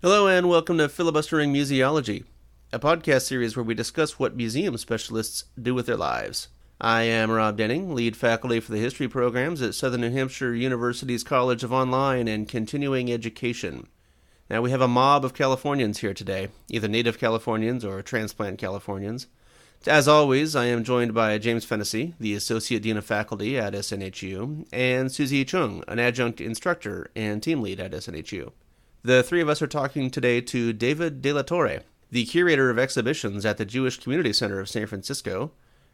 Hello and welcome to Filibustering Museology, a podcast series where we discuss what museum specialists do with their lives. I am Rob Denning, lead faculty for the history programs at Southern New Hampshire University's College of Online and Continuing Education. Now we have a mob of Californians here today, either native Californians or transplant Californians. As always, I am joined by James Fennessy, the Associate Dean of Faculty at SNHU, and Susie Chung, an adjunct instructor and team lead at SNHU. The three of us are talking today to David De La Torre, the Curator of Exhibitions at the Jewish Community Center of San Francisco,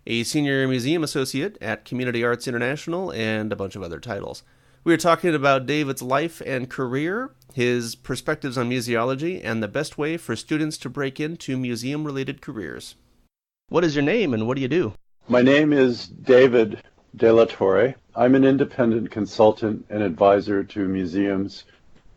a Senior Museum Associate at Community Arts International, and a bunch of other titles. We are talking about David's life and career, his perspectives on museology, and the best way for students to break into museum-related careers. What is your name and what do you do? My name is David De La Torre. I'm an independent consultant and advisor to museums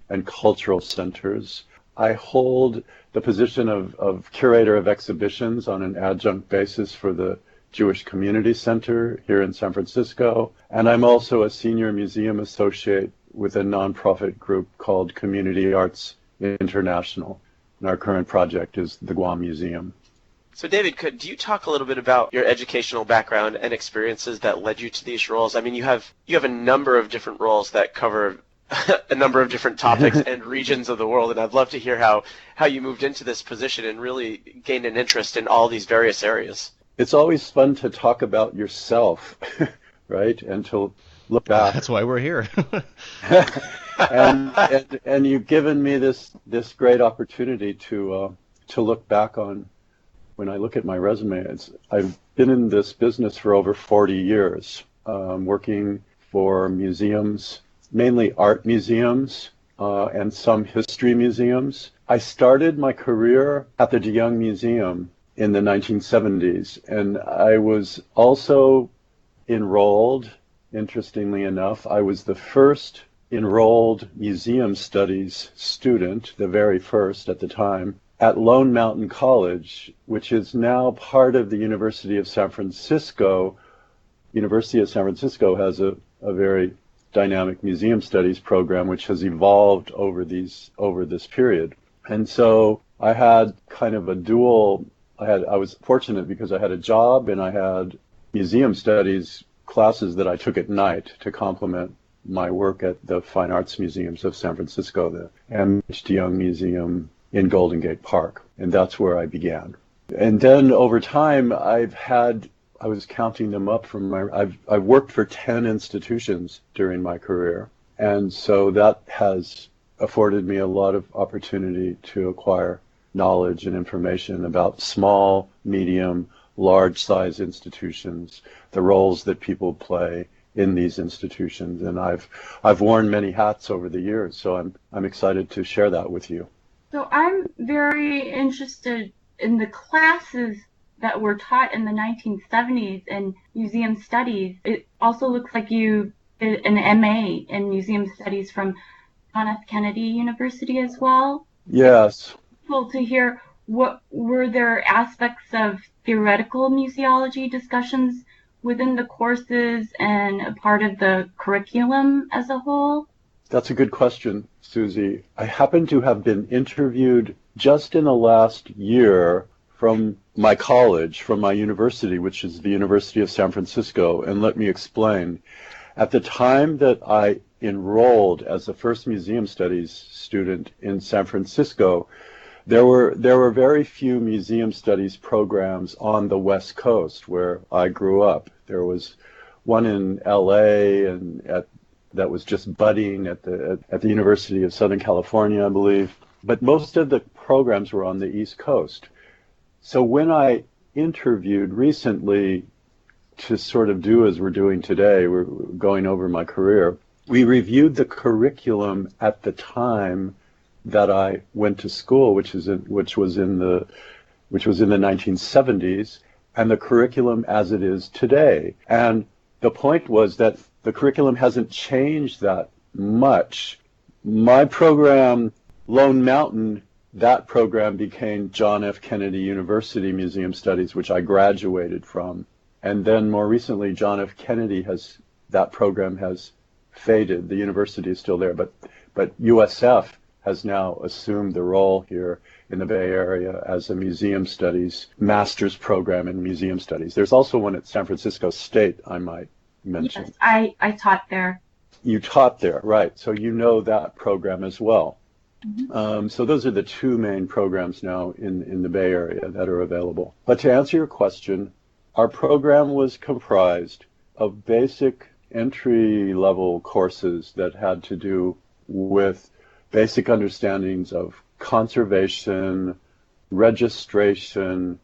and cultural centers. I hold the position of Curator of Exhibitions on an adjunct basis for the Jewish Community Center here in San Francisco, and I'm also a Senior Museum Associate with a nonprofit group called Community Arts International, and our current project is the Guam Museum. So David, do you talk a little bit about your educational background and experiences that led you to these roles? I mean, you have a number of different roles that cover a number of different topics and regions of the world, and I'd love to hear how you moved into this position and really gained an interest in all these various areas. It's always fun to talk about yourself, right? And to look back. That's why we're here. and you've given me this great opportunity to look back on. When I look at my resume, I've been in this business for over 40 years, working for museums, mainly art museums and some history museums. I started my career at the De Young Museum in the 1970s, and I was also enrolled, interestingly enough, I was the first enrolled museum studies student, the very first at the time, at Lone Mountain College, which is now part of the University of San Francisco. University of San Francisco has a very dynamic museum studies program which has evolved over this period. And so I had kind of a dual, I was fortunate because I had a job and I had museum studies classes that I took at night to complement my work at the Fine Arts Museums of San Francisco, the M.H. De Young Museum in Golden Gate Park, and that's where I began. And then over time, I was counting them up I've worked for 10 institutions during my career, and so that has afforded me a lot of opportunity to acquire knowledge and information about small, medium, large size institutions, the roles that people play in these institutions, and I've worn many hats over the years, so I'm excited to share that with you. So I'm very interested in the classes that were taught in the 1970s in museum studies. It also looks like you did an MA in museum studies from John F. Kennedy University as well. Yes. Cool to hear. What were there aspects of theoretical museology discussions within the courses and a part of the curriculum as a whole? That's a good question, Susie. I happen to have been interviewed just in the last year from my college, from my university, which is the University of San Francisco, and let me explain. At the time that I enrolled as the first museum studies student in San Francisco, there were very few museum studies programs on the West Coast where I grew up. There was one in LA and that was just budding at the University of Southern California, I believe. But most of the programs were on the East Coast. So when I interviewed recently to sort of do as we're doing today, we're going over my career, we reviewed the curriculum at the time that I went to school, which was in the 1970s, and the curriculum as it is today. And the point was that the curriculum hasn't changed that much. My program, Lone Mountain, that program became John F. Kennedy University Museum Studies, which I graduated from. And then more recently, John F. Kennedy that program has faded. The university is still there, but USF has now assumed the role here in the Bay Area as a museum studies master's program in museum studies. There's also one at San Francisco State, I might mention. Yes, I taught there. You taught there, right. So you know that program as well. Mm-hmm. So those are the two main programs now in the Bay Area that are available. But to answer your question, our program was comprised of basic entry-level courses that had to do with basic understandings of conservation, registration,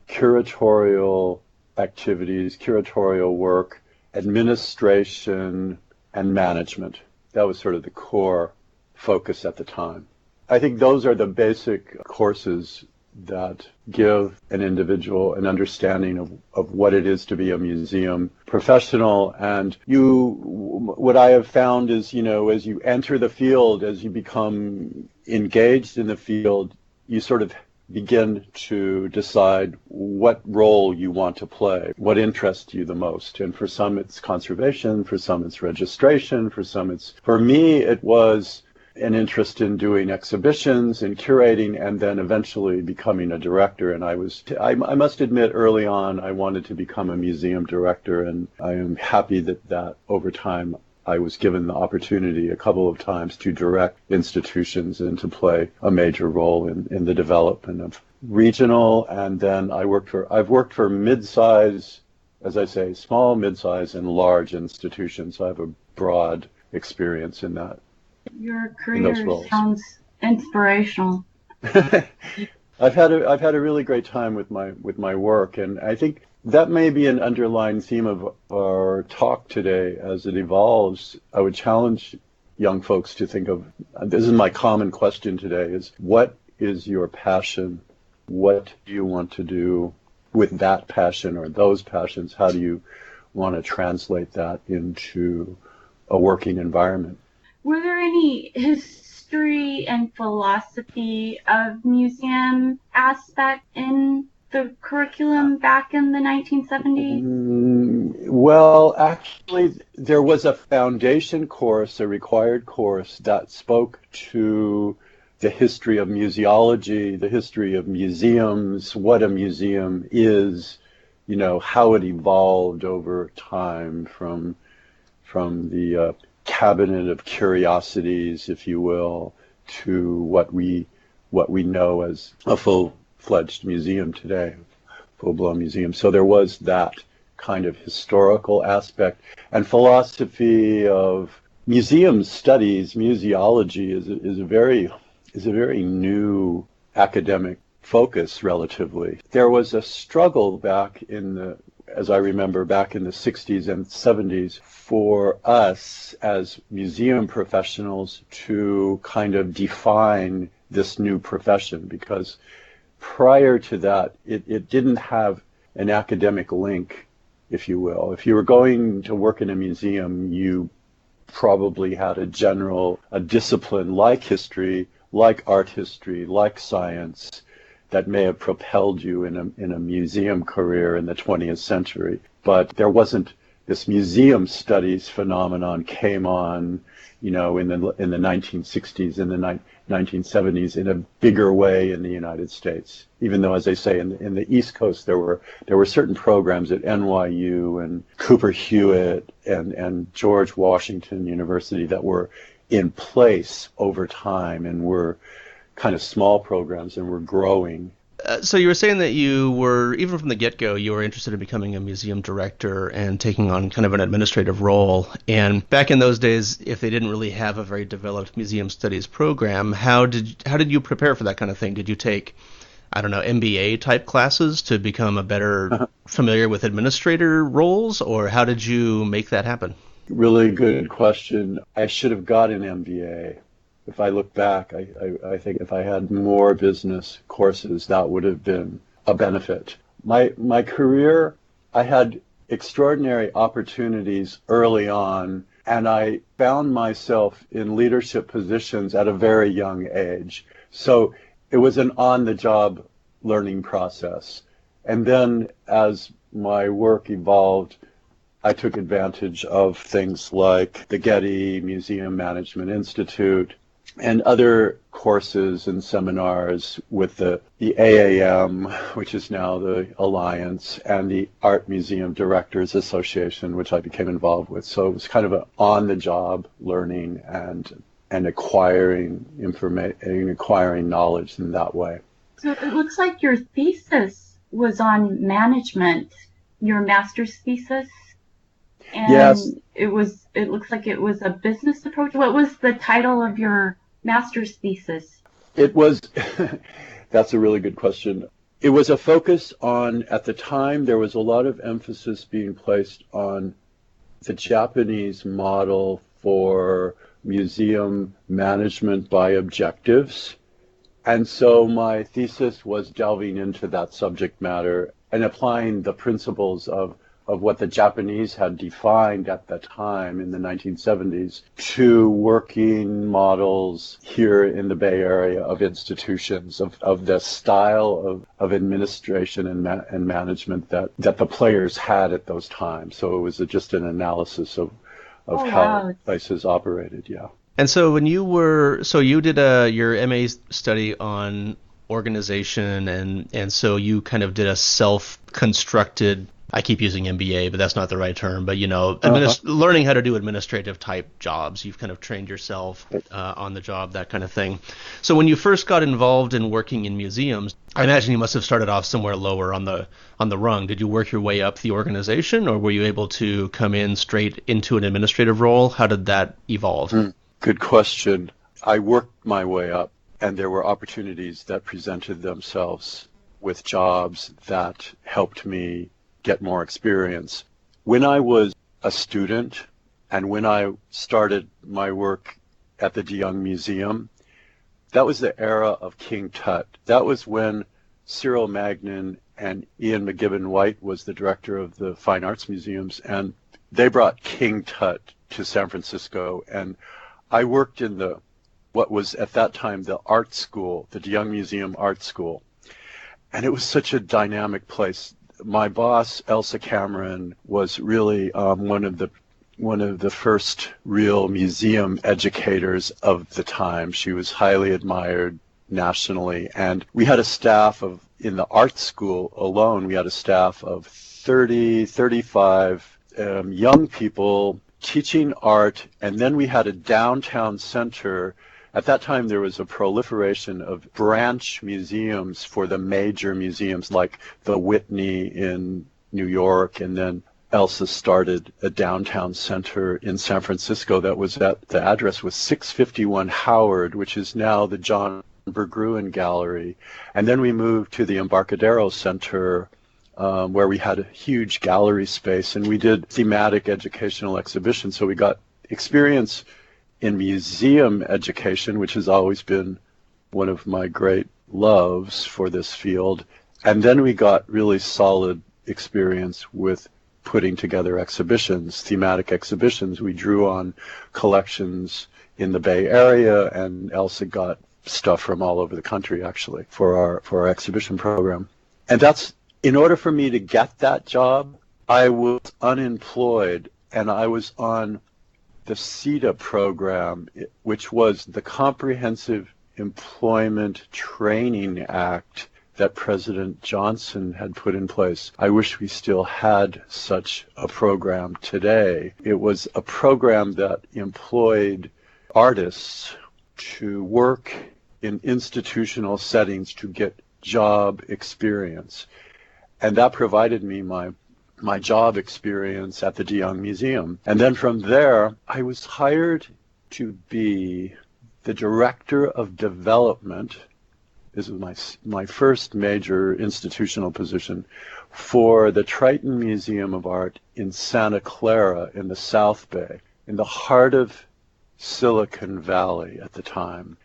curatorial activities, curatorial work, administration, and management. That was sort of the core focus at the time. I think those are the basic courses that give an individual an understanding of what it is to be a museum professional. And what I have found is, as you enter the field, as you become engaged in the field, you sort of begin to decide what role you want to play, what interests you the most. And for some it's conservation, for some it's registration, for me it was an interest in doing exhibitions and curating, and then eventually becoming a director. And I must admit, early on, I wanted to become a museum director, and I am happy that over time I was given the opportunity a couple of times to direct institutions and to play a major role in the development of regional. And then I've worked for mid-size, as I say, small, mid-size, and large institutions. So I have a broad experience in that. Your career sounds inspirational. I've had a really great time with my work, and I think that may be an underlying theme of our talk today as it evolves. I would challenge young folks to think of, this is my common question today, is what is your passion? What do you want to do with that passion or those passions? How do you want to translate that into a working environment? Were there any history and philosophy of museum aspect in the curriculum back in the 1970s? Well, actually, there was a foundation course, a required course, that spoke to the history of museology, the history of museums, what a museum is, how it evolved over time from the cabinet of curiosities, if you will, to what we know as a full-fledged museum today, full-blown museum. So there was that kind of historical aspect, and philosophy of museum studies. Museology is a very new academic focus relatively. There was a struggle as I remember, back in the 60s and 70s, for us as museum professionals to kind of define this new profession, because prior to that, it didn't have an academic link, if you will. If you were going to work in a museum, you probably had a discipline like history, like art history, like science, that may have propelled you in a museum career in the 20th century. But there wasn't this museum studies phenomenon came on, in the 1960s and the 1970s in a bigger way in the United States. Even though, as I say, in the East Coast there were certain programs at NYU and Cooper Hewitt and George Washington University that were in place over time and were kind of small programs and were growing. So you were saying that you were, even from the get-go, you were interested in becoming a museum director and taking on kind of an administrative role. And back in those days, if they didn't really have a very developed museum studies program, how did you prepare for that kind of thing? Did you take, MBA type classes to become a better familiar with administrator roles, or how did you make that happen? Really good question. I should have got an MBA. If I look back, I think if I had more business courses, that would have been a benefit. My career, I had extraordinary opportunities early on, and I found myself in leadership positions at a very young age. So it was an on-the-job learning process. And then as my work evolved, I took advantage of things like the Getty Museum Management Institute, and other courses and seminars with the AAM, which is now the Alliance, and the Art Museum Directors Association, which I became involved with. So it was kind of an on-the-job learning and acquiring information, acquiring knowledge in that way. So it looks like your thesis was on management, your master's thesis. And yes. It looks like it was a business approach. What was the title of your master's thesis? It was, that's a really good question. It was a focus on, at the time, there was a lot of emphasis being placed on the Japanese model for museum management by objectives. And so my thesis was delving into that subject matter and applying the principles of what the Japanese had defined at the time in the 1970s to working models here in the Bay Area of institutions, of the style of administration and management that the players had at those times. So it was just an analysis of how places operated, yeah. And so when you did your MA study on organization, and so you kind of did a self-constructed, I keep using MBA, but that's not the right term, but learning how to do administrative type jobs. You've kind of trained yourself on the job, that kind of thing. So when you first got involved in working in museums, I imagine you must have started off somewhere lower on the rung. Did you work your way up the organization, or were you able to come in straight into an administrative role? How did that evolve? Good question. I worked my way up, and there were opportunities that presented themselves with jobs that helped me get more experience. When I was a student and when I started my work at the De Young Museum, that was the era of King Tut. That was when Cyril Magnin and Ian McGibbon White was the director of the Fine Arts Museums, and they brought King Tut to San Francisco, and I worked in what was at that time the art school, the De Young Museum Art School, and it was such a dynamic place. My boss, Elsa Cameron, was really one of the first real museum educators of the time. She was highly admired nationally, and we had a staff in the art school alone, we had a staff of 35 young people teaching art, and then we had a downtown center. At that time, there was a proliferation of branch museums for the major museums, like the Whitney in New York, and then Elsa started a downtown center in San Francisco that was the address was 651 Howard, which is now the John Bergruen Gallery. And then we moved to the Embarcadero Center, where we had a huge gallery space, and we did thematic educational exhibitions. So we got experience in museum education, which has always been one of my great loves for this field. And then we got really solid experience with putting together exhibitions, thematic exhibitions. We drew on collections in the Bay Area, and Elsa got stuff from all over the country, actually, for our exhibition program. And that's, in order for me to get that job, I was unemployed, and I was on the CETA program, which was the Comprehensive Employment Training Act that President Johnson had put in place. I wish we still had such a program today. It was a program that employed artists to work in institutional settings to get job experience. And that provided me my job experience at the De Young Museum. And then from there, I was hired to be the director of development. This was my first major institutional position for the Triton Museum of Art in Santa Clara in the South Bay, in the heart of Silicon Valley at the time.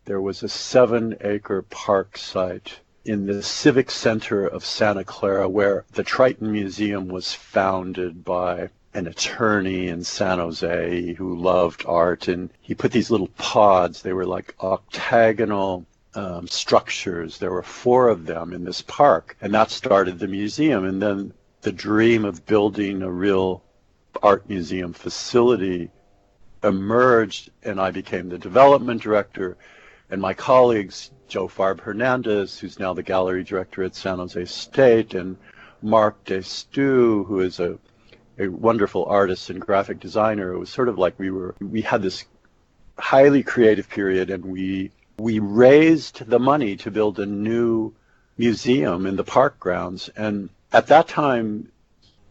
There was a 7-acre park site in the Civic Center of Santa Clara, where the Triton Museum was founded by an attorney in San Jose who loved art, and he put these little pods. They were like octagonal structures. There were 4 of them in this park, and that started the museum. And then the dream of building a real art museum facility emerged, and I became the development director, and my colleagues, Joe Farb Hernandez, who's now the gallery director at San Jose State, and Marc Destu, who is a wonderful artist and graphic designer. It was sort of like we had this highly creative period, and we raised the money to build a new museum in the park grounds. And at that time,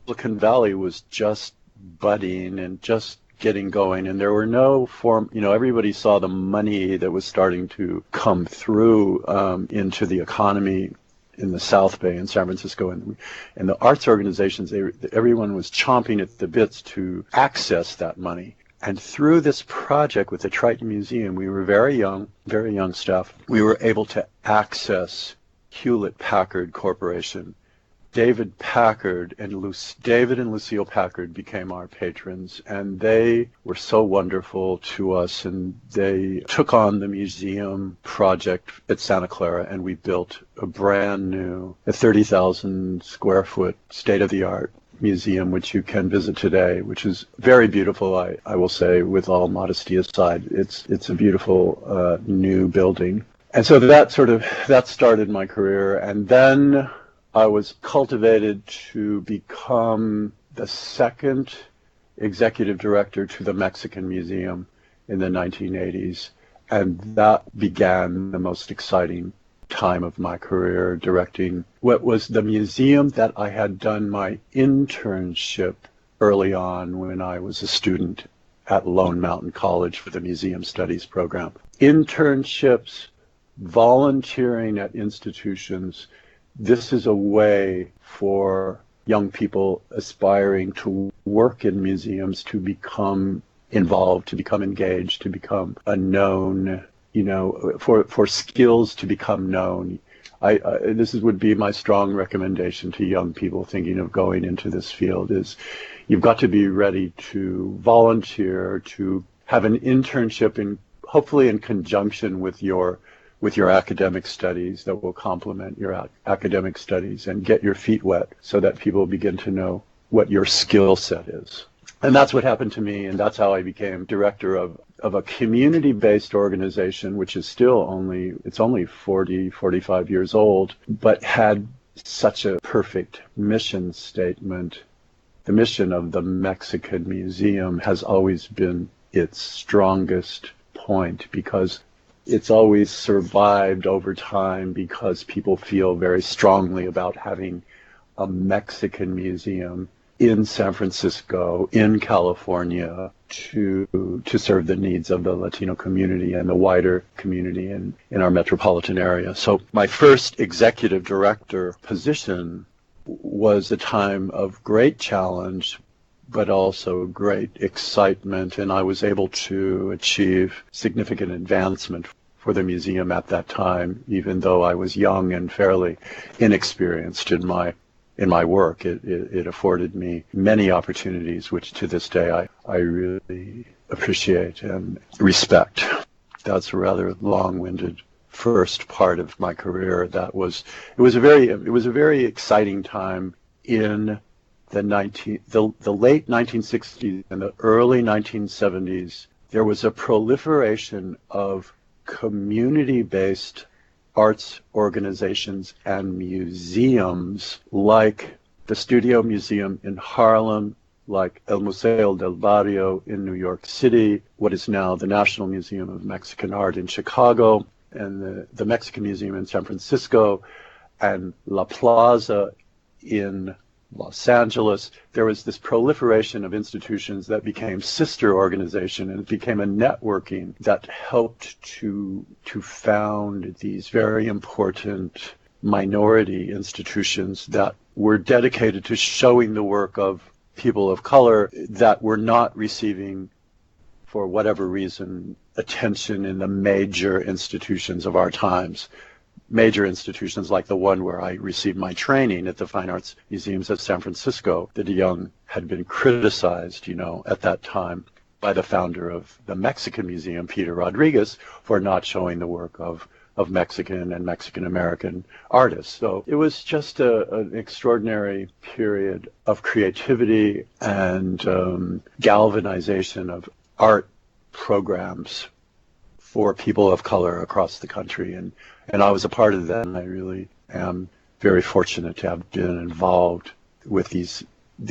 Silicon Valley was just budding and just getting going, and there were no everybody saw the money that was starting to come through into the economy in the South Bay in San Francisco, and the arts organizations, everyone was chomping at the bits to access that money. And through this project with the Triton Museum, we were very young staff, we were able to access Hewlett-Packard Corporation. David and Lucille Packard became our patrons, and they were so wonderful to us, and they took on the museum project at Santa Clara, and we built a brand new 30,000 square foot state-of-the-art museum, which you can visit today, which is very beautiful. I will say, with all modesty aside, it's a beautiful new building. And so that started my career, and then I was cultivated to become the second executive director to the Mexican Museum in the 1980s, and that began the most exciting time of my career, directing what was the museum that I had done my internship early on when I was a student at Lone Mountain College for the Museum Studies program. Internships, volunteering at institutions, this is a way for young people aspiring to work in museums to become involved, to become engaged, to become a known, for skills to become known. This would be my strong recommendation to young people thinking of going into this field, is you've got to be ready to volunteer, to have an internship, hopefully in conjunction with your academic studies that will complement your academic studies, and get your feet wet so that people begin to know what your skill set is. And that's what happened to me, and that's how I became director of a community-based organization, which is still only 45 years old, but had such a perfect mission statement. The mission of the Mexican Museum has always been its strongest point, because it's always survived over time, because people feel very strongly about having a Mexican museum in San Francisco, in California, to serve the needs of the Latino community and the wider community in our metropolitan area. So my first executive director position was a time of great challenge, but also great excitement, and I was able to achieve significant advancement for the museum at that time, even though I was young and fairly inexperienced in my work. It afforded me many opportunities, which to this day I really appreciate and respect. That's a rather long-winded first part of my career. It was a very exciting time in the late 1960s and the early 1970s. There was a proliferation of community-based arts organizations and museums, like the Studio Museum in Harlem, like El Museo del Barrio in New York City, what is now the National Museum of Mexican Art in Chicago, and the Mexican Museum in San Francisco, and La Plaza in Los Angeles. There was this proliferation of institutions that became sister organizations, and it became a networking that helped to found these very important minority institutions that were dedicated to showing the work of people of color that were not receiving, for whatever reason, attention in the major institutions of our times. Major institutions like the one where I received my training at the Fine Arts Museums of San Francisco. The Young had been criticized, at that time by the founder of the Mexican Museum, Peter Rodriguez, for not showing the work of Mexican and Mexican-American artists. So it was just an extraordinary period of creativity and galvanization of art programs for people of color across the country. And I was a part of that, and I really am very fortunate to have been involved with these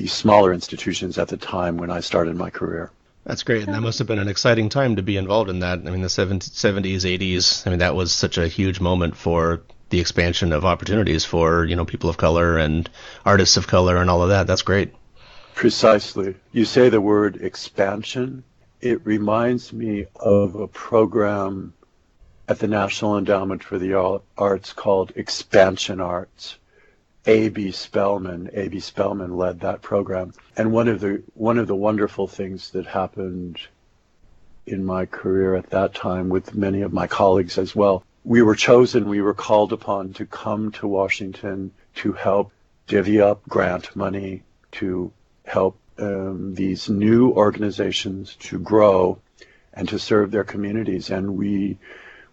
smaller institutions at the time when I started my career. That's great. And that must have been an exciting time to be involved in that. I mean, the 70s, 80s, I mean, that was such a huge moment for the expansion of opportunities for, people of color and artists of color and all of that. That's great. Precisely. You say the word expansion. It reminds me of a program at the National Endowment for the Arts called Expansion Arts. A.B. Spellman led that program. And one of the wonderful things that happened in my career at that time with many of my colleagues as well, we were called upon to come to Washington to help divvy up grant money to help these new organizations to grow and to serve their communities. And we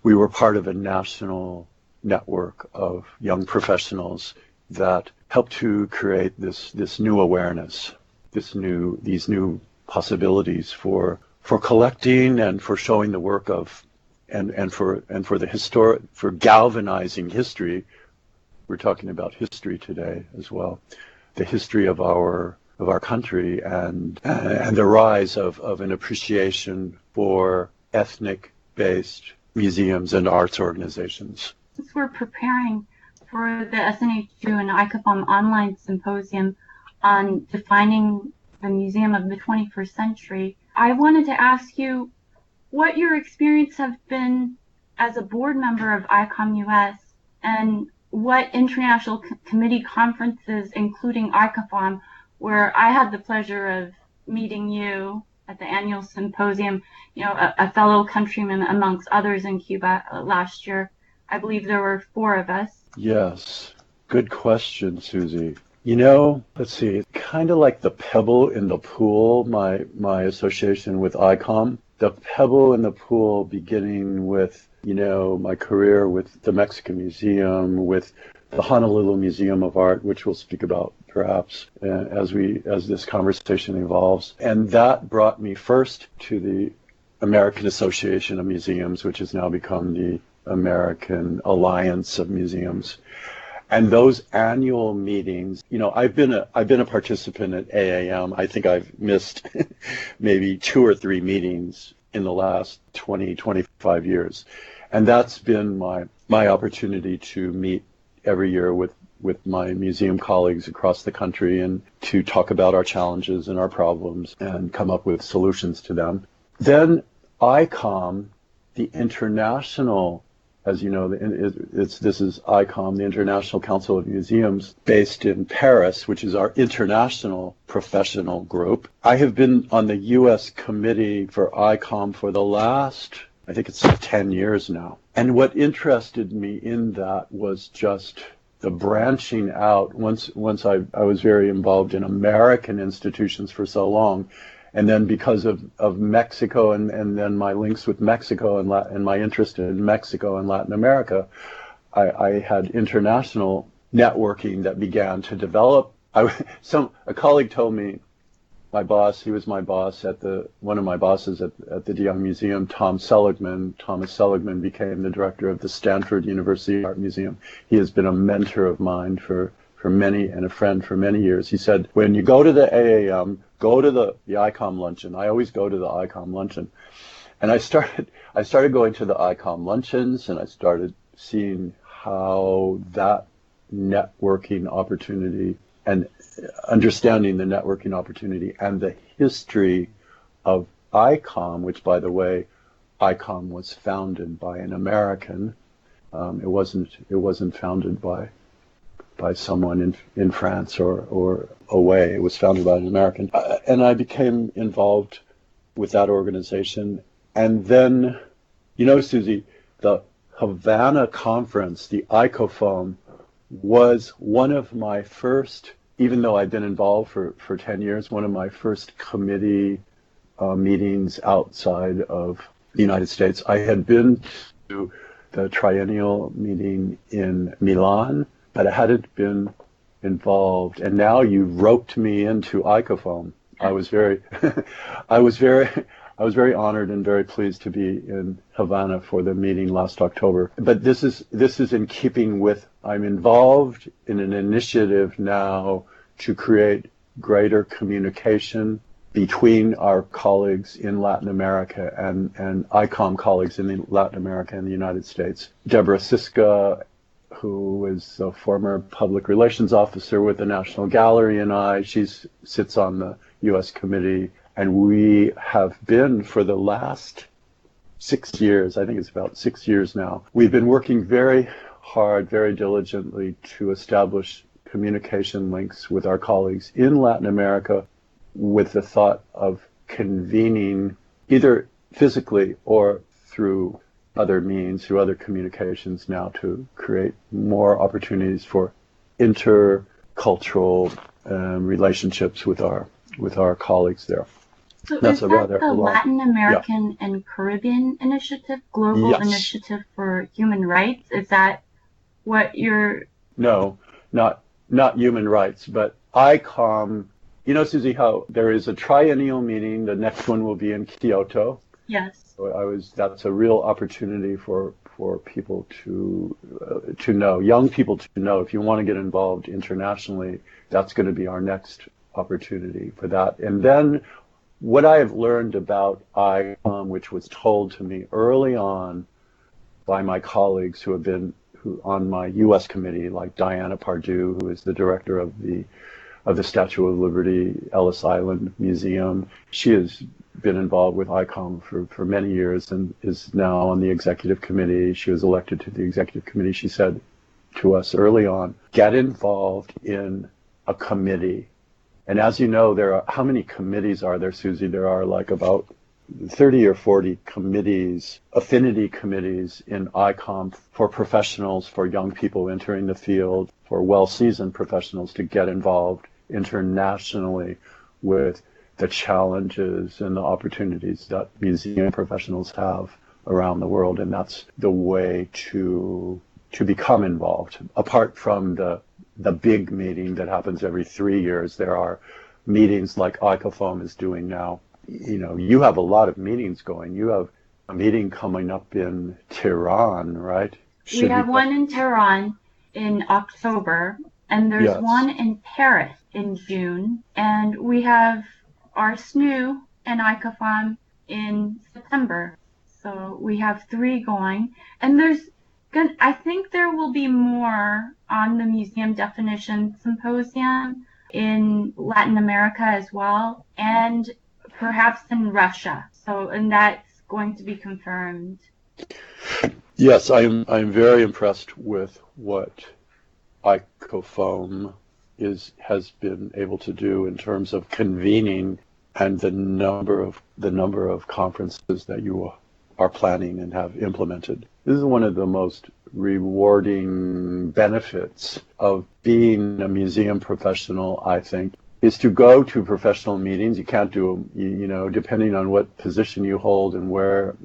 were part of a national network of young professionals that helped to create this new awareness, these new possibilities for collecting and for showing the work of and for galvanizing history. We're talking about history today as well, the history of our country and the rise of an appreciation for ethnic-based museums and arts organizations. Since we're preparing for the SNHU and ICOFOM online symposium on defining the museum of the 21st century, I wanted to ask you what your experience have been as a board member of ICOM US and what international committee conferences, including ICOFOM, where I had the pleasure of meeting you at the annual symposium, a fellow countryman amongst others in Cuba last year. I believe there were 4 of us. Yes. Good question, Susie. Let's see, kind of like the pebble in the pool, my association with ICOM, the pebble in the pool beginning with, my career with the Mexican Museum, with the Honolulu Museum of Art, which we'll speak about perhaps as this conversation evolves. And that brought me first to the American Association of Museums, which has now become the American Alliance of Museums. And those annual meetings, I've been a participant at AAM. I think I've missed maybe 2 or 3 meetings in the last 20, 25 years. And that's been my opportunity to meet every year with my museum colleagues across the country and to talk about our challenges and our problems and come up with solutions to them. Then ICOM, the international, as you know, this is ICOM, the International Council of Museums, based in Paris, which is our international professional group. I have been on the U.S. committee for ICOM for the last, I think it's 10 years now. And what interested me in that was just the branching out. Once I was very involved in American institutions for so long, and then because of Mexico and then my links with Mexico and my interest in Mexico and Latin America, I had international networking that began to develop. A colleague told me, my boss, he was my boss one of my bosses at the de Young Museum, Thomas Seligman became the director of the Stanford University Art Museum. He has been a mentor of mine for many and a friend for many years. He said, when you go to the AAM, go to the ICOM luncheon. I always go to the ICOM luncheon. And I started going to the ICOM luncheons, and I started seeing how that networking opportunity and understanding the networking opportunity and the history of ICOM, which, by the way, ICOM was founded by an American. It wasn't founded by someone in France or away. It was founded by an American. And I became involved with that organization. And then, Susie, the Havana conference, the ICOFOM, was one of my first, even though I'd been involved for 10 years, one of my first committee meetings outside of the United States. I had been to the Triennial Meeting in Milan, but I hadn't been involved. And now you roped me into ICOFOM. I was very I was very honored and very pleased to be in Havana for the meeting last October. But this is in keeping with, I'm involved in an initiative now to create greater communication between our colleagues in Latin America and ICOM colleagues in Latin America and the United States. Deborah Siska, who is a former public relations officer with the National Gallery, and she sits on the U.S. committee, and we have been for the last 6 years, I think it's about 6 years now, we've been working very hard, very diligently to establish communication links with our colleagues in Latin America with the thought of convening either physically or through other means, through other communications now, to create more opportunities for intercultural relationships with our colleagues there. So is that the Latin American and Caribbean Initiative, Global Initiative for Human Rights? Is that what you're... No, not human rights, but ICOM. You know, Susie, how there is a triennial meeting. The next one will be in Kyoto. Yes. So that's a real opportunity for people to know, young people to know. If you want to get involved internationally, that's going to be our next opportunity for that. And then what I have learned about ICOM, which was told to me early on by my colleagues who on my U.S. committee, like Diana Pardue, who is the director of the Statue of Liberty Ellis Island Museum. She has been involved with ICOM for many years and is now on the executive committee. She was elected to the executive committee. She said to us early on, get involved in a committee. And as you know, how many committees are there, Susie? There are like about 30 or 40 committees, affinity committees in ICOM for professionals, for young people entering the field, for well-seasoned professionals to get involved internationally with the challenges and the opportunities that museum professionals have around the world. And that's the way to become involved. Apart from the big meeting that happens every 3 years, there are meetings like ICOFOAM is doing now. You know, you have a lot of meetings going. You have a meeting coming up in Tehran, right? We have one in Tehran in October, and there's one in Paris in June, and we have our SNU and ICOFOAM in September. So we have 3 going, and I think there will be more on the Museum Definition Symposium in Latin America as well, and perhaps in Russia. And that's going to be confirmed. Yes, I'm very impressed with what ICOFOAM has been able to do in terms of convening and the number of conferences that you are planning and have implemented. This is one of the most rewarding benefits of being a museum professional, I think, is to go to professional meetings. You can't do them, depending on what position you hold and where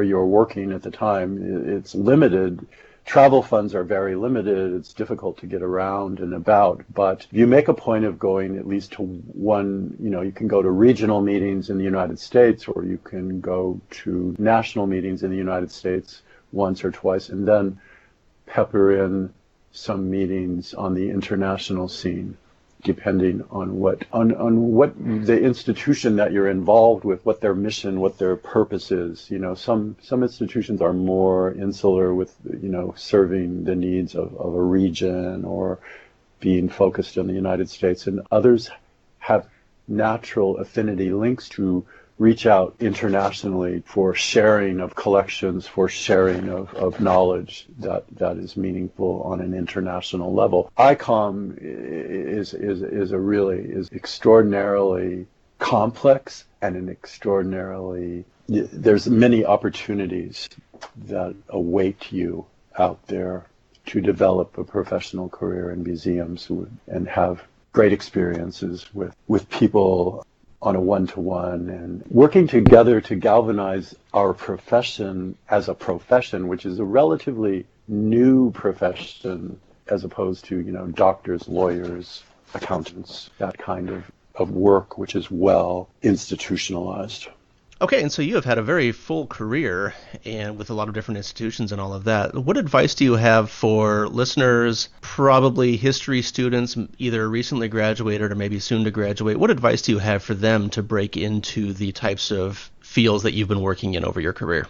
you're working at the time, it's limited. Travel funds are very limited. It's difficult to get around and about, but you make a point of going at least to one, you can go to regional meetings in the United States, or you can go to national meetings in the United States once or twice, and then pepper in some meetings on the international scene, depending on what the institution that you're involved with, what their mission, what their purpose is. Some institutions are more insular with, serving the needs of a region or being focused on the United States, and others have natural affinity links to reach out internationally for sharing of collections, for sharing of knowledge that is meaningful on an international level. ICOM is extraordinarily complex and there's many opportunities that await you out there to develop a professional career in museums and have great experiences with people on a one-to-one, and working together to galvanize our profession as a profession, which is a relatively new profession as opposed to, doctors, lawyers, accountants, that kind of work, which is well institutionalized. Okay, and so you have had a very full career and with a lot of different institutions and all of that. What advice do you have for listeners, probably history students, either recently graduated or maybe soon to graduate? What advice do you have for them to break into the types of fields that you've been working in over your career?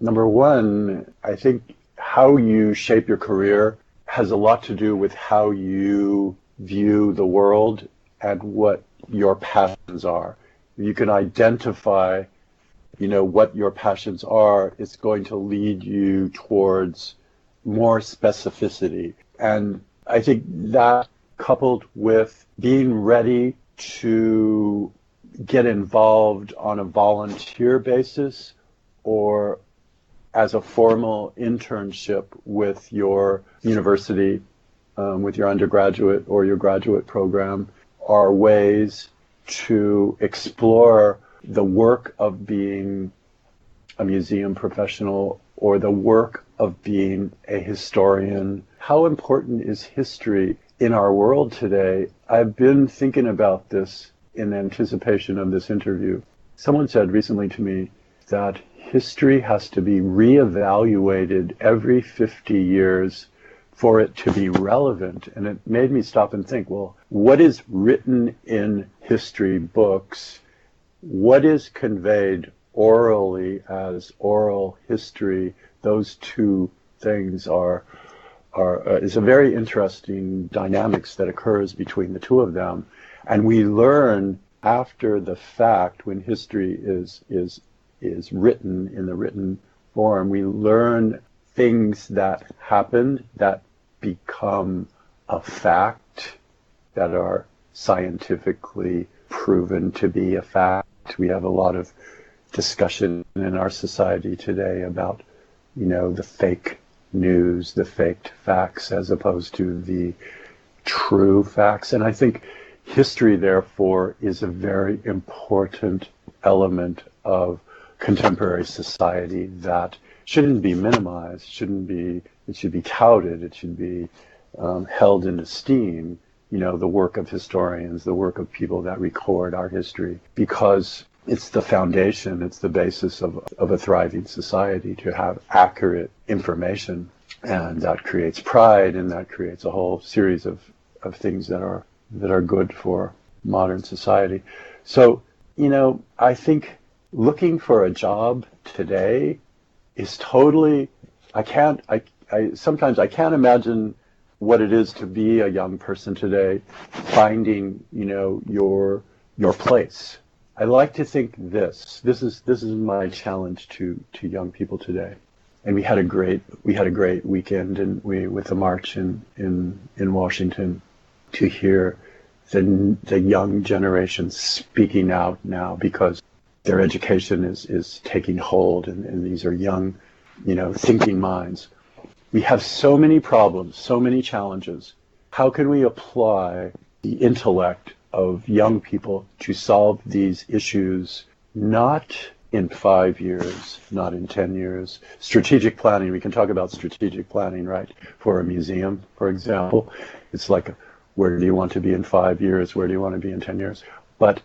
Number one, I think how you shape your career has a lot to do with how you view the world and what your passions are. You can identify what your passions are, it's going to lead you towards more specificity. And I think that, coupled with being ready to get involved on a volunteer basis or as a formal internship with your university, with your undergraduate or your graduate program, are ways to explore the work of being a museum professional or the work of being a historian. How important is history in our world today? I've been thinking about this in anticipation of this interview. Someone said recently to me that history has to be reevaluated every 50 years for it to be relevant. And it made me stop and think, well, what is written in history books? What is conveyed orally as oral history? Those two things is a very interesting dynamics that occurs between the two of them. And we learn after the fact, when history is written in the written form, we learn things that happen that become a fact, that are scientifically proven to be a fact. We have a lot of discussion in our society today about, the fake news, the faked facts, as opposed to the true facts. And I think history, therefore, is a very important element of contemporary society that shouldn't be minimized, it should be touted, it should be held in esteem, the work of historians, the work of people that record our history, because it's the foundation, it's the basis of a thriving society to have accurate information. And that creates pride, and that creates a whole series of things that are good for modern society. So, I think looking for a job today is totally, sometimes I can't imagine what it is to be a young person today, finding, your place. I like to think this is my challenge to young people today. And we had a great weekend, and with the march in Washington, to hear the young generation speaking out now, because their education is taking hold, and these are young, thinking minds. We have so many problems, so many challenges. How can we apply the intellect of young people to solve these issues, not in 5 years, not in 10 years? Strategic planning, we can talk about strategic planning, right? For a museum, for example. It's like, where do you want to be in 5 years? Where do you want to be in 10 years? But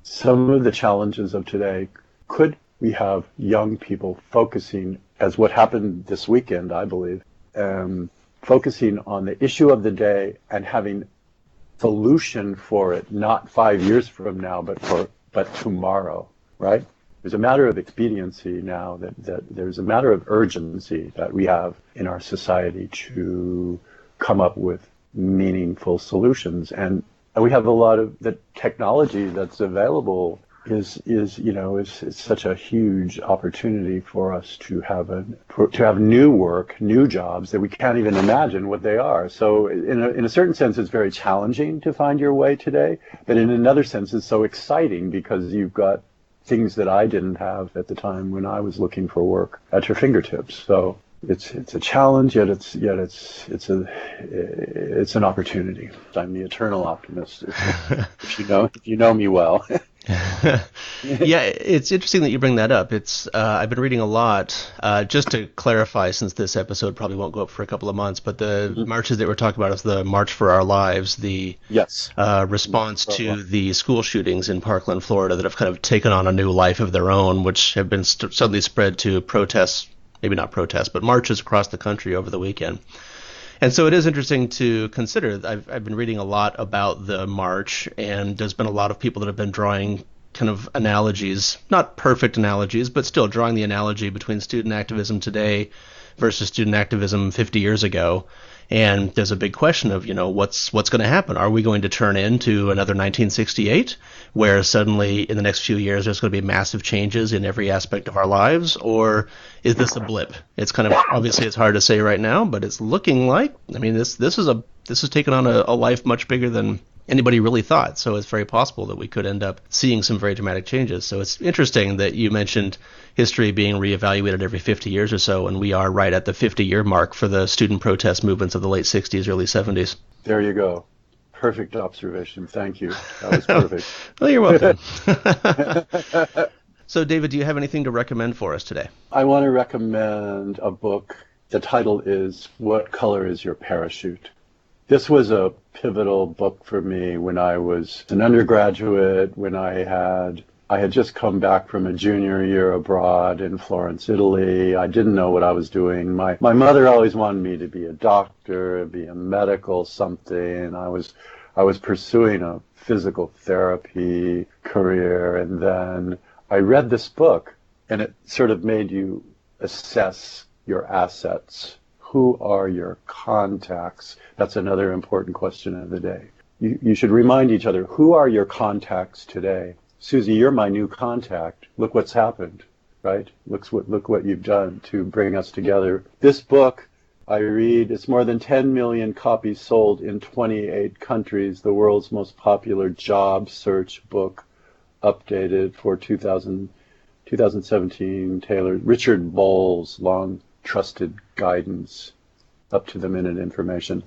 some of the challenges of today, could we have young people focusing, as what happened this weekend, I believe, focusing on the issue of the day and having solution for it, not 5 years from now, but tomorrow, right? There's a matter of expediency now, that there's a matter of urgency that we have in our society to come up with meaningful solutions. And we have a lot of the technology that's available is such a huge opportunity for us to have new work, new jobs that we can't even imagine what they are. So in a certain sense, it's very challenging to find your way today, but in another sense, it's so exciting because you've got things that I didn't have at the time when I was looking for work at your fingertips. So it's a challenge, yet it's an opportunity. I'm the eternal optimist, if you know me well. Yeah, it's interesting that you bring that up. It's I've been reading a lot. Just to clarify, since this episode probably won't go up for a couple of months, but the marches that we're talking about is the March for Our Lives, the Yes. response to the school shootings in Parkland, Florida, that have kind of taken on a new life of their own, which have been suddenly spread to protests, maybe not protests, but marches across the country over the weekend. And so it is interesting to consider. I've been reading a lot about the march, and there's been a lot of people that have been drawing kind of analogies, not perfect analogies, but still drawing the analogy between student activism today versus student activism 50 years ago. And there's a big question of, what's going to happen? Are we going to turn into another 1968, where suddenly in the next few years there's going to be massive changes in every aspect of our lives? Or is this a blip? It's kind of, obviously it's hard to say right now, but it's looking like, this has taken on a life much bigger than anybody really thought. So it's very possible that we could end up seeing some very dramatic changes. So it's interesting that you mentioned history being reevaluated every 50 years or so, and we are right at the 50-year mark for the student protest movements of the late 60s, early 70s. There you go. Perfect observation. Thank you. That was perfect. Well, you're welcome. So, David, do you have anything to recommend for us today? I want to recommend a book. The title is What Color is Your Parachute? This was a pivotal book for me when I was an undergraduate, when I had just come back from a junior year abroad in Florence, Italy. I didn't know what I was doing. My mother always wanted me to be a doctor, be a medical something. I was pursuing a physical therapy career, and then I read this book, and it sort of made you assess your assets. Who are your contacts? That's another important question of the day. You should remind each other, who are your contacts today? Susie, you're my new contact. Look what's happened, right? Look what you've done to bring us together. This book, I read, it's more than 10 million copies sold in 28 countries, the world's most popular job search book, updated for 2017, tailored. Richard Bowles, long trusted guidance, up to the minute information.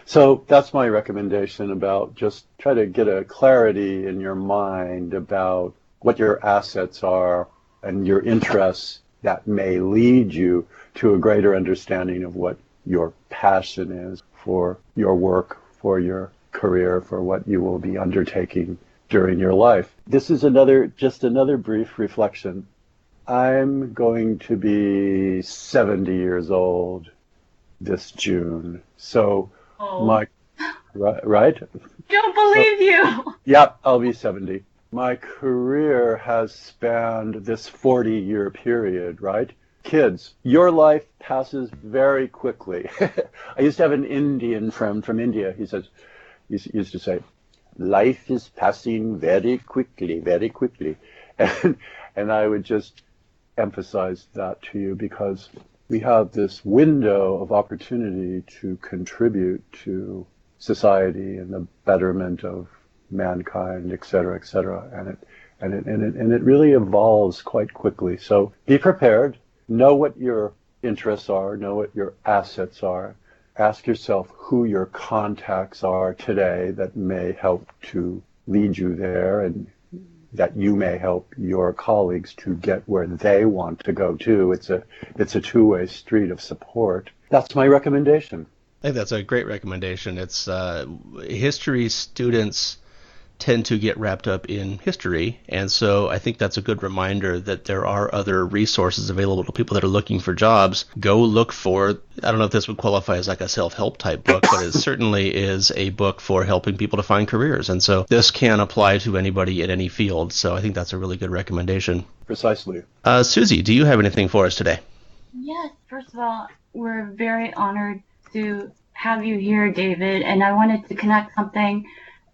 So that's my recommendation about just try to get a clarity in your mind about what your assets are and your interests that may lead you to a greater understanding of what your passion is for your work, for your career, for what you will be undertaking during your life. This is just another brief reflection. I'm going to be 70 years old this June. So right? Don't believe you. Yeah, I'll be 70. My career has spanned this 40-year period, right? Kids, your life passes very quickly. I used to have an Indian friend from India. He used to say, life is passing very quickly, very quickly. And I would just emphasize that to you because we have this window of opportunity to contribute to society and the betterment of mankind, et cetera, and it really evolves quite quickly. So be prepared, know what your interests are, know what your assets are. Ask yourself who your contacts are today that may help to lead you there, and that you may help your colleagues to get where they want to go too. It's a two-way street of support. That's my recommendation. I think that's a great recommendation. It's history students tend to get wrapped up in history, and so I think that's a good reminder that there are other resources available to people that are looking for jobs. Go look for, I don't know if this would qualify as like a self-help type book, but it certainly is a book for helping people to find careers, and so this can apply to anybody in any field, so I think that's a really good recommendation. Precisely. Susie, do you have anything for us today? Yes, first of all, we're very honored to have you here, David, and I wanted to connect something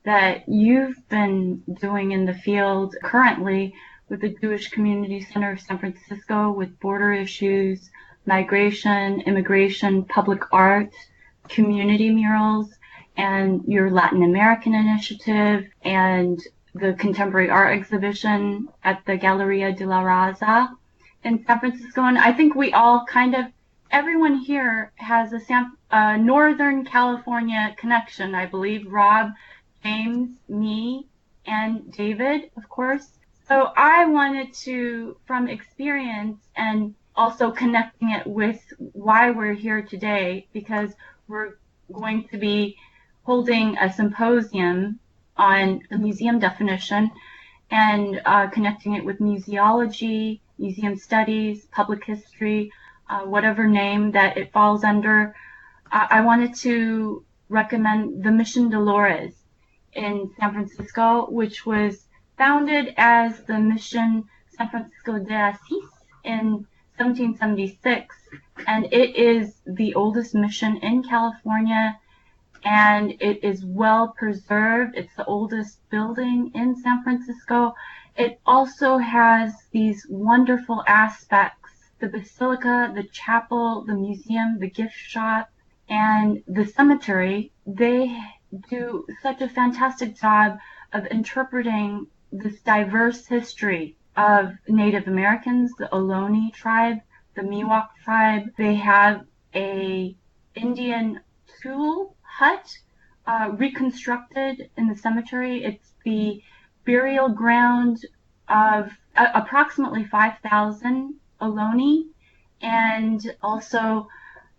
that you've been doing in the field currently with the Jewish Community Center of San Francisco with border issues, migration, immigration, public art, community murals, and your Latin American initiative, and the contemporary art exhibition at the Galleria de la Raza in San Francisco. And I think we all everyone here has a Northern California connection, I believe. Rob, James, me, and David, of course. So I wanted to, from experience and also connecting it with why we're here today, because we're going to be holding a symposium on the museum definition and connecting it with museology, museum studies, public history, whatever name that it falls under. I wanted to recommend the Mission Dolores in San Francisco, which was founded as the Mission San Francisco de Asís in 1776, and it is the oldest mission in California, and it is well preserved. It's the oldest building in San Francisco. It also has these wonderful aspects: the basilica, the chapel, the museum, the gift shop, and the cemetery. They do such a fantastic job of interpreting this diverse history of Native Americans, the Ohlone tribe, the Miwok tribe. They have a Indian tool hut reconstructed in the cemetery. It's the burial ground of approximately 5,000 Ohlone, and also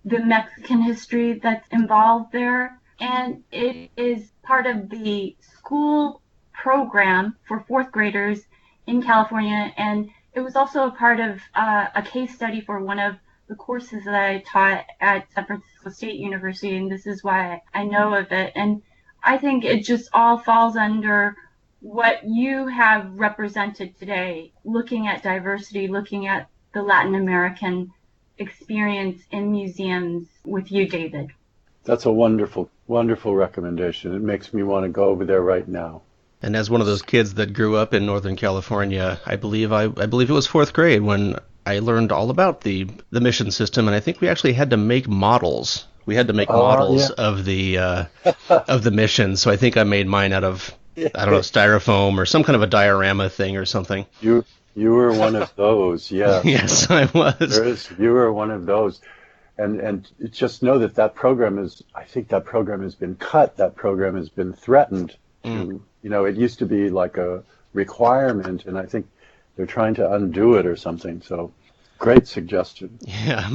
the Mexican history that's involved there. And it is part of the school program for fourth graders in California, and it was also a part of a case study for one of the courses that I taught at San Francisco State University, and this is why I know of it. And I think it just all falls under what you have represented today, looking at diversity, looking at the Latin American experience in museums with you, David. That's a wonderful, wonderful recommendation. It makes me want to go over there right now. And as one of those kids that grew up in Northern California, I believe it was fourth grade when I learned all about the mission system, and I think we actually had to make models. We had to make models of the mission. So I think I made mine out of, I don't know, styrofoam or some kind of a diorama thing or something. You were one of those, yeah. Yes, I was. You were one of those. And just know that program I think that program has been cut. That program has been threatened. It used to be like a requirement, and I think they're trying to undo it or something. So, great suggestion. Yeah,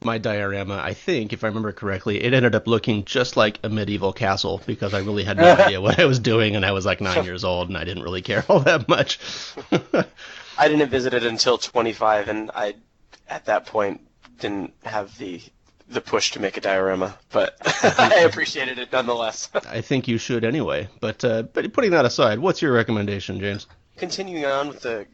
my diorama, I think, if I remember correctly, it ended up looking just like a medieval castle because I really had no idea what I was doing, and I was like 9 years old, and I didn't really care all that much. I didn't visit it until 25, and I, at that point, didn't have the push to make a diorama, but I appreciated it nonetheless. I think you should anyway. But putting that aside, what's your recommendation, James? Continuing on with the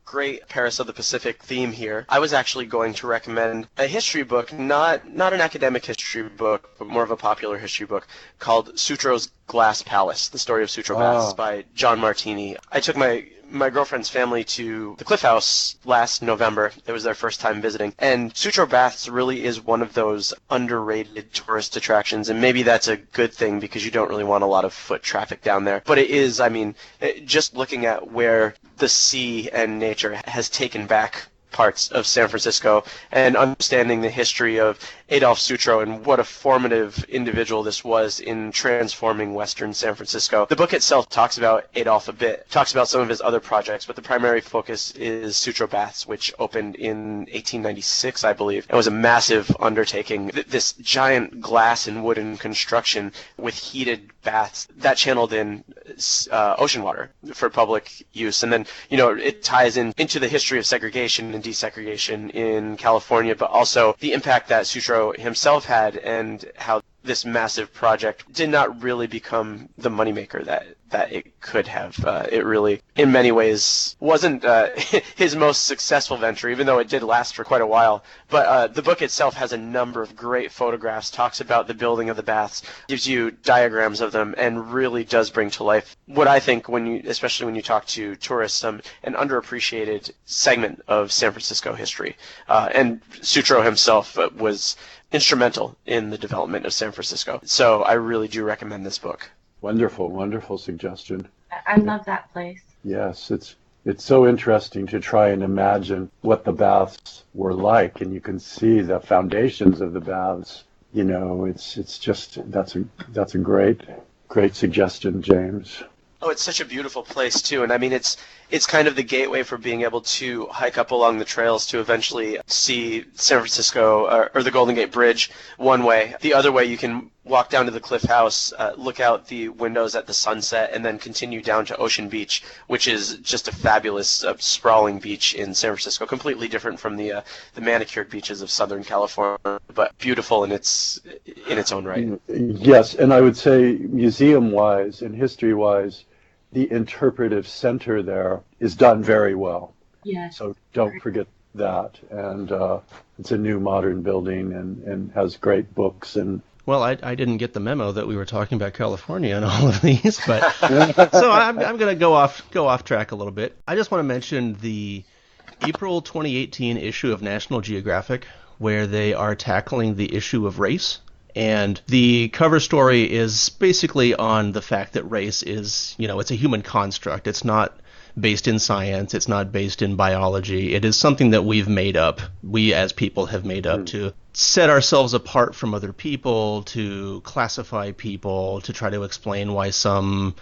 great Paris of the Pacific theme here, I was actually going to recommend a history book, not an academic history book, but more of a popular history book called Sutro's Glass Palace, the story of Sutro Baths by John Martini. I took my girlfriend's family to the Cliff House last November. It was their first time visiting. And Sutro Baths really is one of those underrated tourist attractions. And maybe that's a good thing because you don't really want a lot of foot traffic down there. But it is, just looking at where the sea and nature has taken back parts of San Francisco and understanding the history of Adolphe Sutro and what a formative individual this was in transforming Western San Francisco. The book itself talks about Adolphe a bit, talks about some of his other projects, but the primary focus is Sutro Baths, which opened in 1896, I believe, and was a massive undertaking. This giant glass and wooden construction with heated baths that channeled in ocean water for public use. And then, it ties into the history of segregation and desegregation in California, but also the impact that Sutro himself had and how this massive project did not really become the moneymaker that it could have. It really, in many ways, wasn't his most successful venture, even though it did last for quite a while. But the book itself has a number of great photographs, talks about the building of the baths, gives you diagrams of them, and really does bring to life what I think, especially when you talk to tourists, an underappreciated segment of San Francisco history. And Sutro himself was instrumental in the development of San Francisco. So I really do recommend this book. Wonderful, wonderful suggestion. I love that place. Yes, it's so interesting to try and imagine what the baths were like, and you can see the foundations of the baths. It's just that's a great suggestion, James. Oh, it's such a beautiful place too, and I mean it's kind of the gateway for being able to hike up along the trails to eventually see San Francisco or the Golden Gate Bridge one way. The other way, you can walk down to the Cliff House, look out the windows at the sunset, and then continue down to Ocean Beach, which is just a fabulous sprawling beach in San Francisco, completely different from the manicured beaches of Southern California, but beautiful in its own right. Yes, and I would say museum-wise and history-wise, the interpretive center there is done very well. Yes. So don't forget that. And it's a new modern building and has great books. And Well, I didn't get the memo that we were talking about California and all of these, but so I'm going to go off track a little bit. I just want to mention the April 2018 issue of National Geographic, where they are tackling the issue of race. And the cover story is basically on the fact that race is, it's a human construct. It's not based in science. It's not based in biology. It is something that we've made up. We as people have made up to set ourselves apart from other people, to classify people, to try to explain why some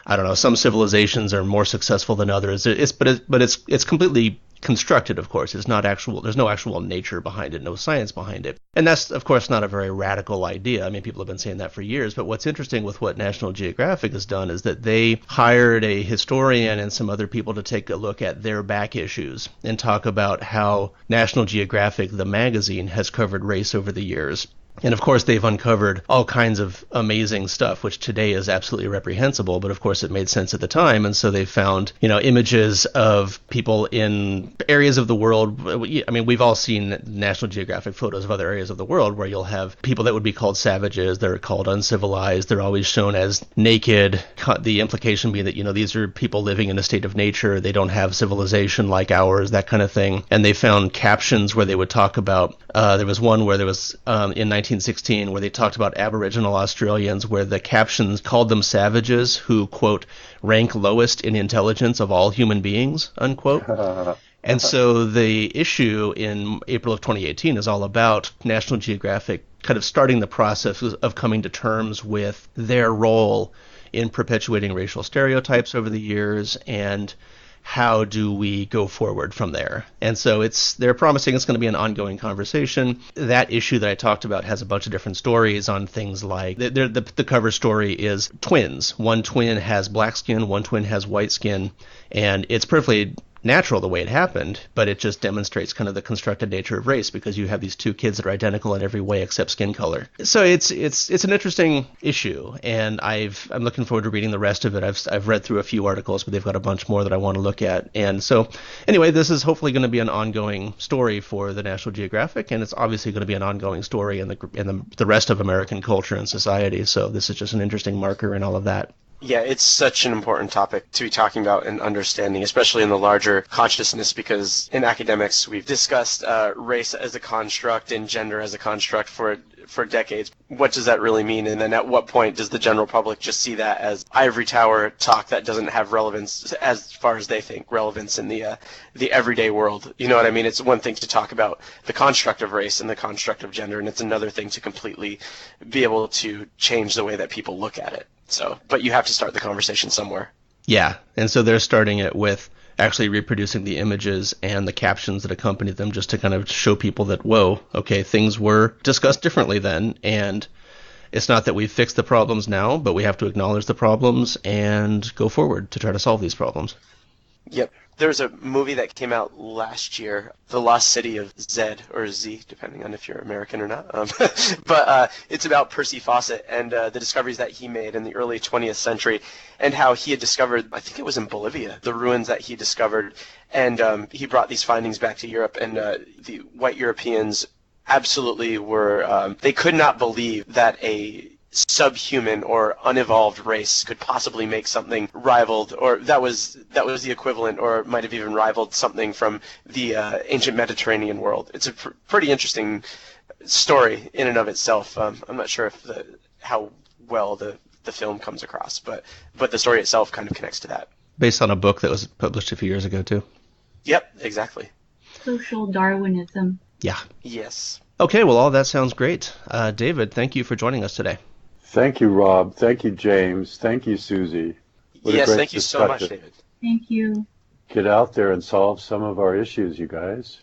civilizations are more successful than others. It's completely constructed, of course. It's not actual. There's no actual nature behind it, no science behind it. And that's, of course, not a very radical idea. I mean, people have been saying that for years. But what's interesting with what National Geographic has done is that they hired a historian and some other people to take a look at their back issues and talk about how National Geographic, the magazine, has covered race over the years. And of course, they've uncovered all kinds of amazing stuff, which today is absolutely reprehensible, but of course it made sense at the time. And so they found, images of people in areas of the world. I mean, we've all seen National Geographic photos of other areas of the world where you'll have people that would be called savages. They're called uncivilized. They're always shown as naked. The implication being that, these are people living in a state of nature. They don't have civilization like ours, that kind of thing. And they found captions where they would talk about, there was one where there was, in 1916, where they talked about Aboriginal Australians, where the captions called them savages who, quote, rank lowest in intelligence of all human beings, unquote. And so the issue in April of 2018 is all about National Geographic kind of starting the process of coming to terms with their role in perpetuating racial stereotypes over the years, and how do we go forward from there? And so they're promising it's going to be an ongoing conversation. That issue that I talked about has a bunch of different stories on things like the cover story is twins. One twin has black skin, one twin has white skin, and it's perfectly natural the way it happened, but it just demonstrates kind of the constructed nature of race, because you have these two kids that are identical in every way except skin color. So it's an interesting issue, and I'm looking forward to reading the rest of it. I've read through a few articles, but they've got a bunch more that I want to look at. And so anyway, this is hopefully going to be an ongoing story for the National Geographic, and it's obviously going to be an ongoing story in the rest of American culture and society. So this is just an interesting marker in all of that. Yeah, it's such an important topic to be talking about and understanding, especially in the larger consciousness, because in academics we've discussed race as a construct and gender as a construct for decades. What does that really mean? And then at what point does the general public just see that as ivory tower talk that doesn't have relevance, as far as they think, relevance in the everyday world? You know what I mean? It's one thing to talk about the construct of race and the construct of gender, and it's another thing to completely be able to change the way that people look at it. So, but you have to start the conversation somewhere. Yeah, and so they're starting it with actually reproducing the images and the captions that accompany them, just to kind of show people that, whoa, okay, things were discussed differently then, and it's not that we've fixed the problems now, but we have to acknowledge the problems and go forward to try to solve these problems. Yep. There's a movie that came out last year, The Lost City of Zed, or Z, depending on if you're American or not. But it's about Percy Fawcett and the discoveries that he made in the early 20th century, and how he had discovered, I think it was in Bolivia, the ruins that he discovered. And he brought these findings back to Europe, and the white Europeans absolutely were, they could not believe that a subhuman or unevolved race could possibly make something rivaled, or that was the equivalent, or might have even rivaled something from the ancient Mediterranean world. It's a pretty interesting story in and of itself. I'm not sure if how well the film comes across, but the story itself kind of connects to that. Based on a book that was published a few years ago too. Yep, exactly. Social Darwinism. Yeah. Yes. Okay, well, all that sounds great. David, thank you for joining us today. thank you, Rob. Thank you, James. Thank you, Susie. Yes, thank you so much, David. Thank you. Get out there and solve some of our issues, you guys.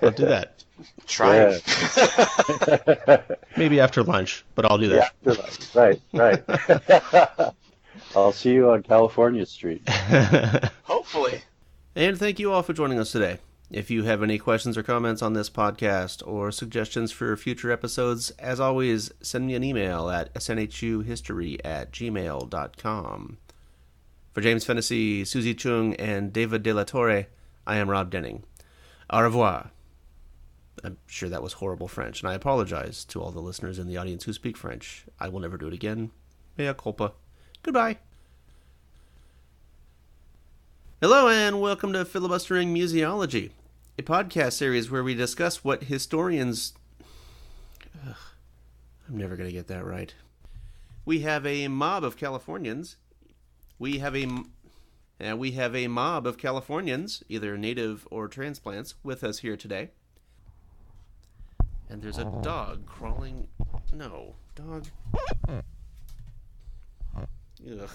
I'll do that. Try. Yeah. Maybe after lunch, but I'll do that. Yeah, after lunch. Right. I'll see you on California Street. Hopefully. And thank you all for joining us today. If you have any questions or comments on this podcast or suggestions for future episodes, as always, send me an email at snhuhistory@gmail.com. For James Fennessy, Susie Chung, and David De La Torre, I am Rob Denning. Au revoir. I'm sure that was horrible French, and I apologize to all the listeners in the audience who speak French. I will never do it again. Mea culpa. Goodbye. Hello, and welcome to Filibustering Museology, a podcast series where we discuss what historians... I'm never going to get that right. We have a mob of Californians. We have a mob of Californians, either native or transplants, with us here today. And there's a dog crawling... No, dog... Ugh.